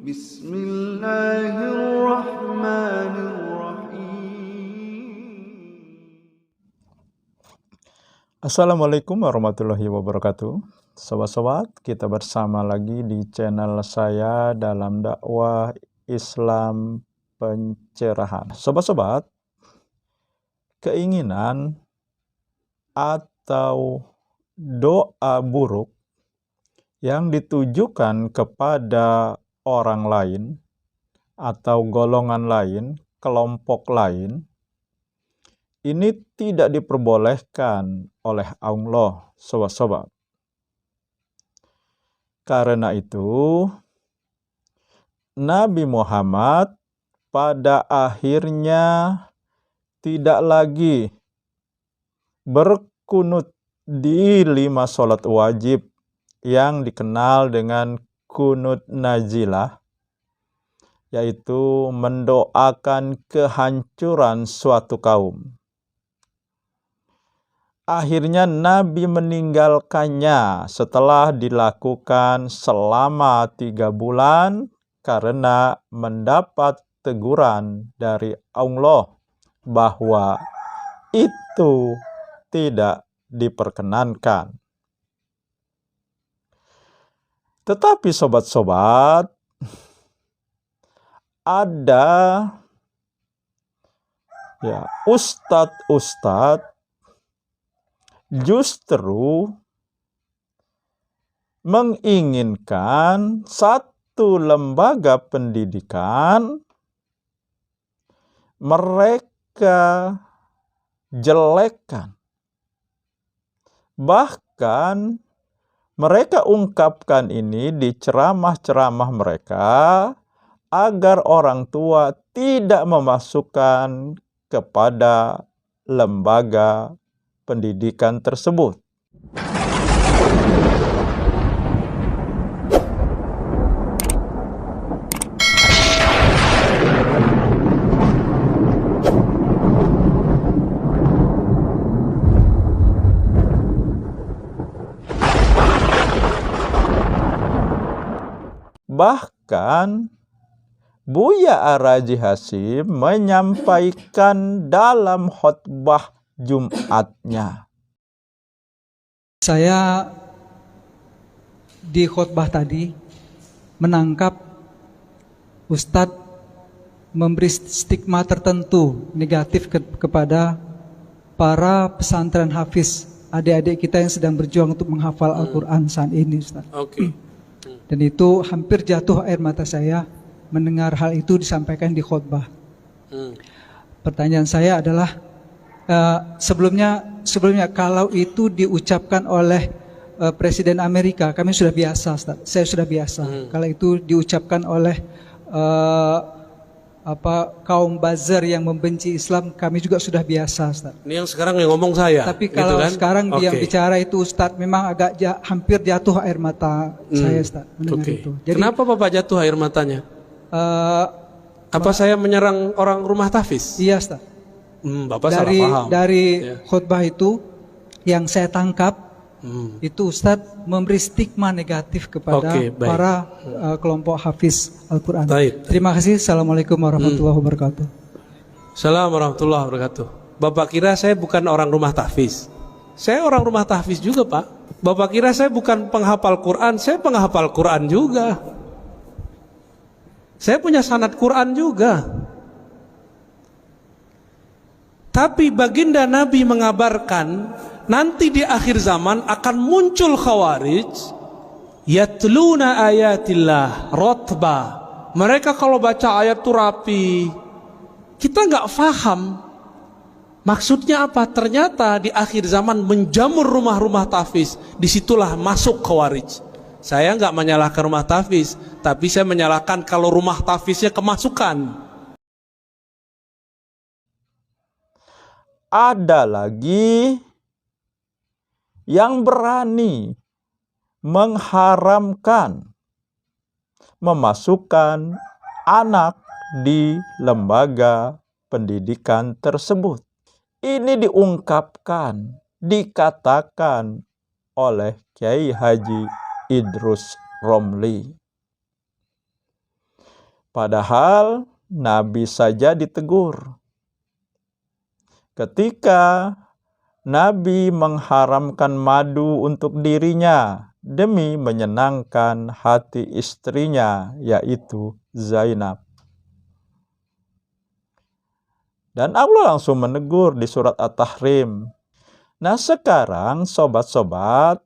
Bismillahirrahmanirrahim. Assalamualaikum warahmatullahi wabarakatuh. Sobat-sobat, kita bersama lagi di channel saya dalam dakwah Islam pencerahan. Sobat-sobat, keinginan atau doa buruk yang ditujukan kepada orang lain atau golongan lain, kelompok lain, ini tidak diperbolehkan oleh Allah, sobat-sobat. Karena itu, Nabi Muhammad pada akhirnya tidak lagi berkunut di 5 sholat wajib yang dikenal dengan kunut nazilah, yaitu mendoakan kehancuran suatu kaum. Akhirnya Nabi meninggalkannya setelah dilakukan selama 3 bulan karena mendapat teguran dari Allah bahwa itu tidak diperkenankan. Tetapi sobat-sobat, ada ustadz justru menginginkan satu lembaga pendidikan mereka jelekkan. Bahkan mereka ungkapkan ini di ceramah-ceramah mereka agar orang tua tidak memasukkan kepada lembaga pendidikan tersebut. Bahkan Buya Ar-Raji Hasyim menyampaikan dalam khutbah Jumatnya. Saya di khutbah tadi menangkap Ustadz memberi stigma tertentu negatif kepada para pesantren hafiz, adik-adik kita yang sedang berjuang untuk menghafal Al-Quran saat ini, Ustadz. Dan itu hampir jatuh air mata saya mendengar hal itu disampaikan di khutbah. Pertanyaan saya adalah, sebelumnya kalau itu diucapkan oleh Presiden Amerika, kami sudah biasa, Ustaz. Saya sudah biasa. Kalau itu diucapkan oleh kaum buzzer yang membenci Islam, kami juga sudah biasa, Ustaz. Ini yang sekarang yang ngomong saya. Tapi kalau gitu kan? sekarang dia bicara itu, Ustaz, memang agak hampir jatuh air mata saya, Ustaz, mendengar itu. Jadi, kenapa Bapak jatuh air matanya? Apa saya menyerang orang rumah tahfiz? Iya, Ustaz. Bapak salah paham. Dari khutbah itu yang saya tangkap, itu Ustadz memberi stigma negatif kepada para kelompok hafiz Al-Quran. Terima kasih. Assalamualaikum warahmatullahi wabarakatuh. Assalamualaikum warahmatullahi wabarakatuh. Bapak kira saya bukan orang rumah tahfiz? Saya orang rumah tahfiz juga, Pak. Bapak kira saya bukan penghafal Quran? Saya penghafal Quran juga. Saya punya sanad Quran juga. Tapi baginda Nabi mengabarkan nanti di akhir zaman akan muncul khawarij yatluna ayatillah rotba. Mereka kalau baca ayat itu rapi. Kita nggak paham maksudnya apa. Ternyata di akhir zaman menjamur rumah-rumah tahfiz. Disitulah masuk khawarij. Saya nggak menyalahkan rumah tahfiz, tapi saya menyalahkan kalau rumah tahfiznya kemasukan. Ada lagi yang berani mengharamkan memasukkan anak di lembaga pendidikan tersebut. Ini diungkapkan, dikatakan oleh Kiai Haji Idrus Romli. Padahal Nabi saja ditegur. Ketika Nabi mengharamkan madu untuk dirinya demi menyenangkan hati istrinya, yaitu Zainab. Dan Allah langsung menegur di surat At-Tahrim. Nah sekarang sobat-sobat,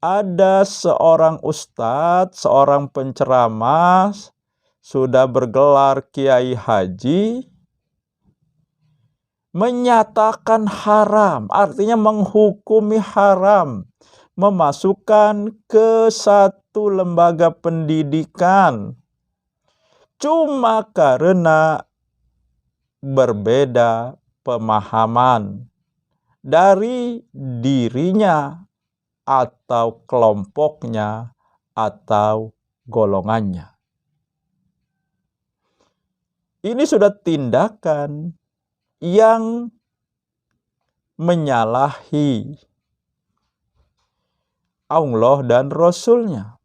ada seorang ustadz, seorang penceramah, sudah bergelar kiai haji, menyatakan haram, artinya menghukumi haram, memasukkan ke satu lembaga pendidikan cuma karena berbeda pemahaman dari dirinya atau kelompoknya atau golongannya. Ini sudah tindakan yang menyalahi Allah dan Rasul-Nya.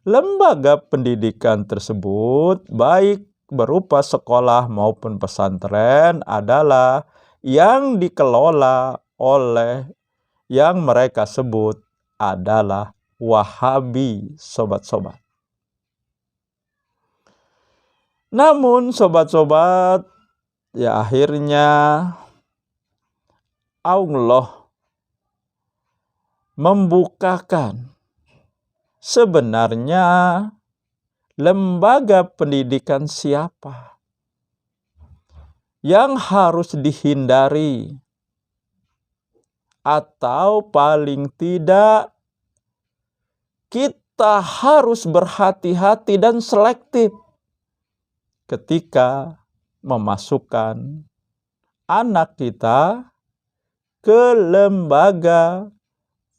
Lembaga pendidikan tersebut, baik berupa sekolah maupun pesantren, adalah yang dikelola oleh yang mereka sebut adalah Wahabi, sobat-sobat. Namun sobat-sobat, ya akhirnya Allah membukakan sebenarnya lembaga pendidikan siapa yang harus dihindari, atau paling tidak kita harus berhati-hati dan selektif ketika memasukkan anak kita ke lembaga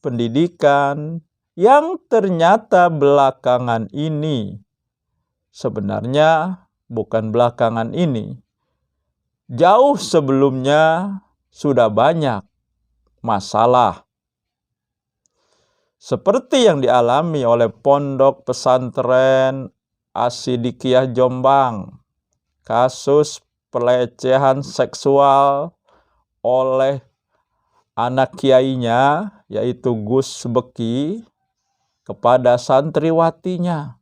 pendidikan yang ternyata belakangan ini, sebenarnya bukan belakangan ini, jauh sebelumnya sudah banyak masalah seperti yang dialami oleh Pondok Pesantren As-Siddiqiyah Jombang, kasus pelecehan seksual oleh anak kiainya, yaitu Gus Beki, kepada santriwatinya,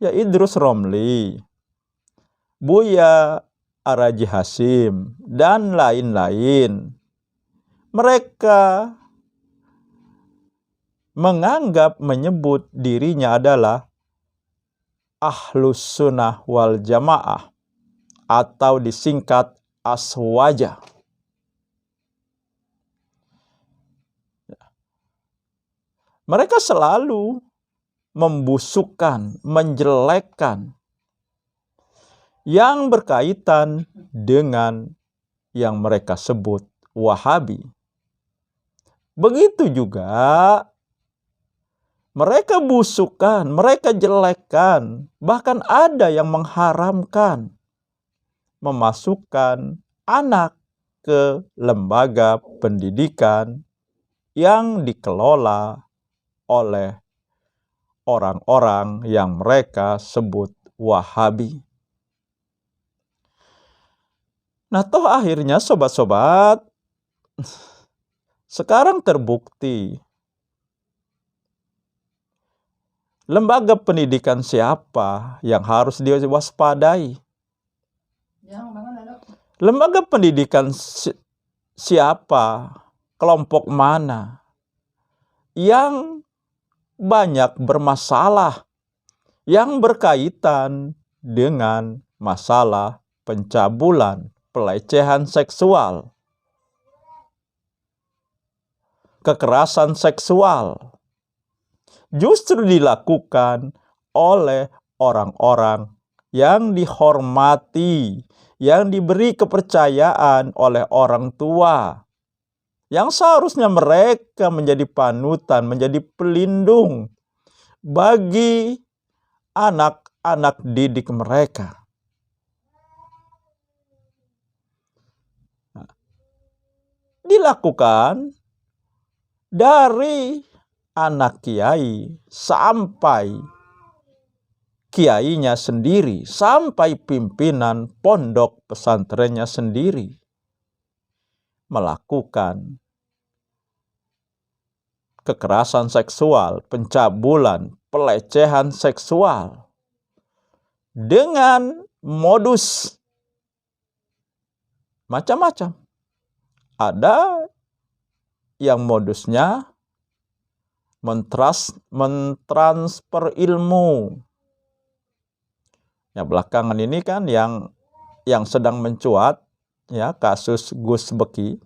ya Idrus Romli, Buya Araji Hasim, dan lain-lain. Mereka menganggap, menyebut dirinya adalah Ahlus Sunnah wal Jamaah, atau disingkat Aswaja. Mereka selalu membusukkan, menjelekkan yang berkaitan dengan yang mereka sebut Wahabi. Begitu juga mereka busukkan, mereka jelekkan, bahkan ada yang mengharamkan memasukkan anak ke lembaga pendidikan yang dikelola oleh orang-orang yang mereka sebut Wahabi. Nah, toh akhirnya sobat-sobat, sekarang terbukti lembaga pendidikan siapa yang harus diwaspadai. Lembaga pendidikan siapa, kelompok mana yang banyak bermasalah, yang berkaitan dengan masalah pencabulan, pelecehan seksual, kekerasan seksual, justru dilakukan oleh orang-orang yang dihormati, yang diberi kepercayaan oleh orang tua, yang seharusnya mereka menjadi panutan, menjadi pelindung bagi anak-anak didik mereka. Dilakukan dari anak kiai sampai kiainya sendiri, sampai pimpinan pondok pesantrennya sendiri melakukan kekerasan seksual, pencabulan, pelecehan seksual dengan modus macam-macam. Ada yang modusnya mentransfer ilmu. Ya, belakangan ini kan yang sedang mencuat, ya, kasus Gus Beki,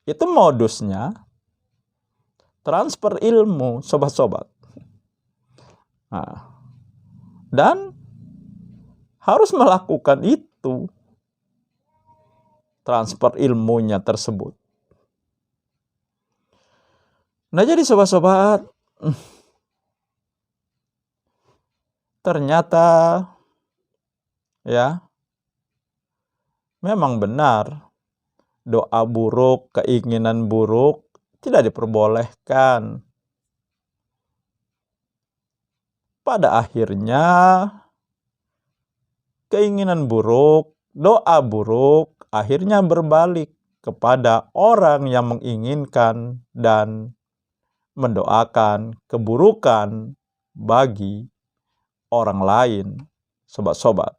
itu modusnya transfer ilmu, sobat-sobat. Nah, dan harus melakukan itu, transfer ilmunya tersebut. Nah, jadi sobat-sobat, ternyata ya, memang benar doa buruk, keinginan buruk tidak diperbolehkan. Pada akhirnya keinginan buruk, doa buruk akhirnya berbalik kepada orang yang menginginkan dan mendoakan keburukan bagi orang lain, sobat-sobat.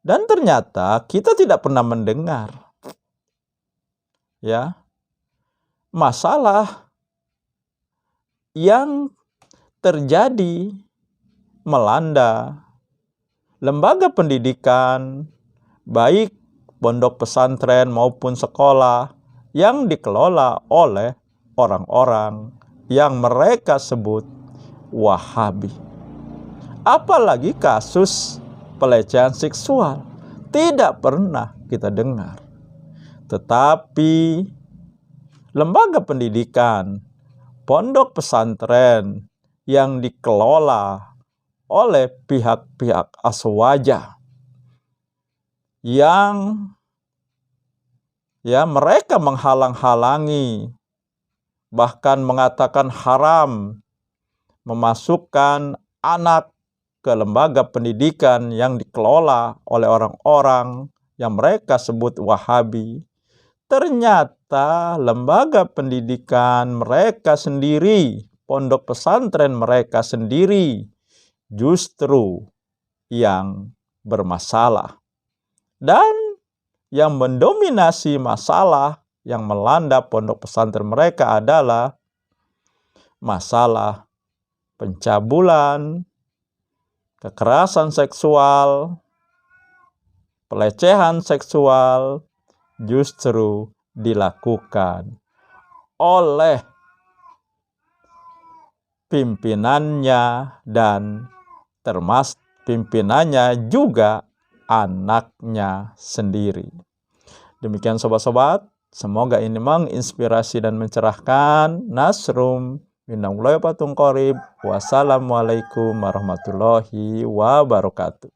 Dan ternyata kita tidak pernah mendengar, ya, masalah yang terjadi melanda lembaga pendidikan, baik pondok pesantren maupun sekolah yang dikelola oleh orang-orang yang mereka sebut Wahabi. Apalagi kasus pelecehan seksual tidak pernah kita dengar. Tetapi lembaga pendidikan, pondok pesantren yang dikelola oleh pihak-pihak aswaja yang mereka menghalang-halangi, bahkan mengatakan haram memasukkan anak ke lembaga pendidikan yang dikelola oleh orang-orang yang mereka sebut Wahabi. Ternyata lembaga pendidikan mereka sendiri, pondok pesantren mereka sendiri justru yang bermasalah. Dan yang mendominasi masalah yang melanda pondok pesantren mereka adalah masalah pencabulan, kekerasan seksual, pelecehan seksual justru dilakukan oleh pimpinannya dan termasuk pimpinannya juga anaknya sendiri. Demikian sobat-sobat, semoga ini menginspirasi dan mencerahkan. Nasrum minallahi wa barakatuh. Wassalamualaikum warahmatullahi wabarakatuh.